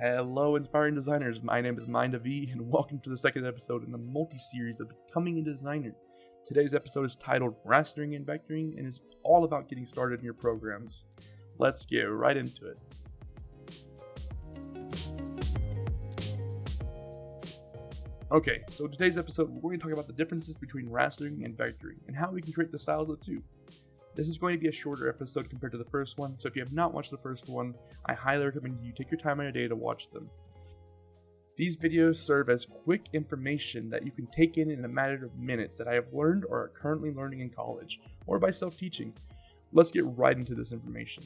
Hello inspiring designers, my name is Mind V and welcome to the second episode in the multi-series of Becoming a Designer. Today's episode is titled Rastering and Vectoring and is all about getting started in your programs. Let's get right into it. Okay, so today's episode we're going to talk about the differences between rastering and vectoring and how we can create the styles of the two. This is going to be a shorter episode compared to the first one, so if you have not watched the first one, I highly recommend you take your time on your day to watch them. These videos serve as quick information that you can take in a matter of minutes that I have learned or are currently learning in college, or by self-teaching. Let's get right into this information.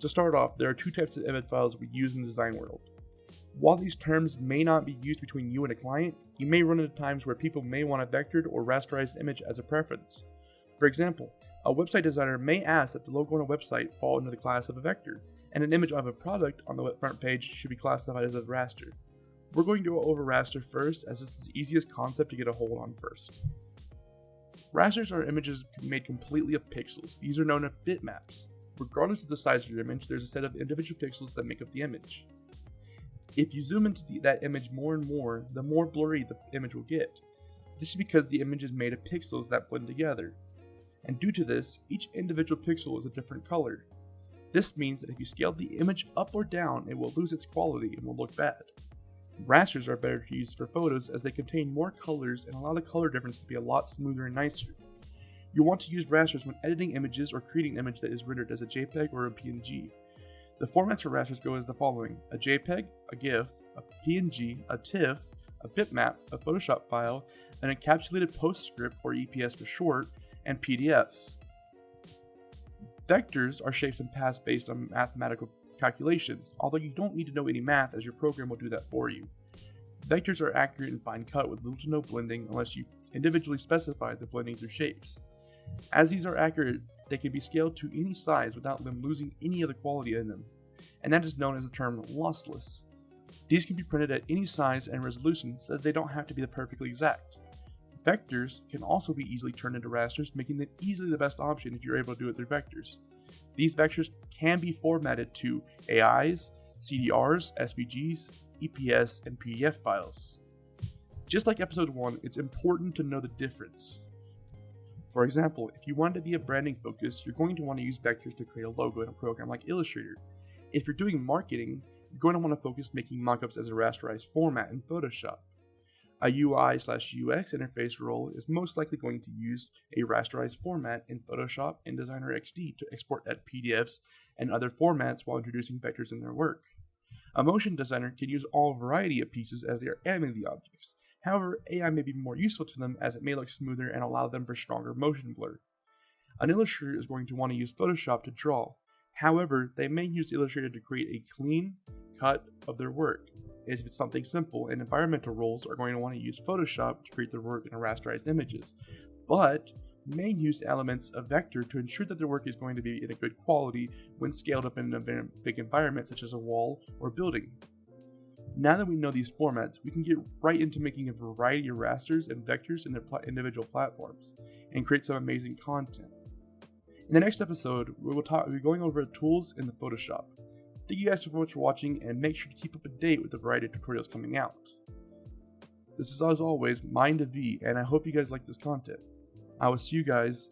To start off, there are two types of image files we use in the design world. While these terms may not be used between you and a client, you may run into times where people may want a vectored or rasterized image as a preference. For example, a website designer may ask that the logo on a website fall into the class of a vector, and an image of a product on the front page should be classified as a raster. We're going to go over raster first, as this is the easiest concept to get a hold on first. Rasters are images made completely of pixels. These are known as bitmaps. Regardless of the size of your image, there's a set of individual pixels that make up the image. If you zoom into that image more and more, the more blurry the image will get. This is because the image is made of pixels that blend together. And due to this, each individual pixel is a different color. This means that if you scale the image up or down, it will lose its quality and will look bad. Rasters are better to use for photos as they contain more colors and allow the color difference to be a lot smoother and nicer. You'll want to use rasters when editing images or creating an image that is rendered as a JPEG or a PNG. The formats for rasters go as the following: a JPEG, a GIF, a PNG, a TIFF, a bitmap, a Photoshop file, an encapsulated PostScript or EPS for short, and PDFs. Vectors are shapes and paths based on mathematical calculations, although you don't need to know any math as your program will do that for you. Vectors are accurate and fine cut with little to no blending unless you individually specify the blending through shapes. As these are accurate, they can be scaled to any size without them losing any of the quality in them, and that is known as the term lossless. These can be printed at any size and resolution so that they don't have to be perfectly exact. Vectors can also be easily turned into rasters, making them easily the best option if you're able to do it through vectors. These vectors can be formatted to AIs, CDRs, SVGs, EPS, and PDF files. Just like episode 1, it's important to know the difference. For example, if you want to be a branding focus, you're going to want to use vectors to create a logo in a program like Illustrator. If you're doing marketing, you're going to want to focus making mockups as a rasterized format in Photoshop. A UI/UX interface role is most likely going to use a rasterized format in Photoshop and Designer XD to export at PDFs and other formats while introducing vectors in their work. A motion designer can use all variety of pieces as they are animating the objects. However, AI may be more useful to them as it may look smoother and allow them for stronger motion blur. An illustrator is going to want to use Photoshop to draw. However, they may use Illustrator to create a clean cut of their work. If it's something simple, and environmental roles are going to want to use Photoshop to create their work in rasterized images, but may use elements of vector to ensure that their work is going to be in a good quality when scaled up in a big environment such as a wall or building. Now that we know these formats, we can get right into making a variety of rasters and vectors in their individual platforms and create some amazing content. In the next episode, we'll be going over tools in the Photoshop. Thank you guys so much for watching, and make sure to keep up to date with the variety of tutorials coming out. This is, as always, Mind V, and I hope you guys like this content. I will see you guys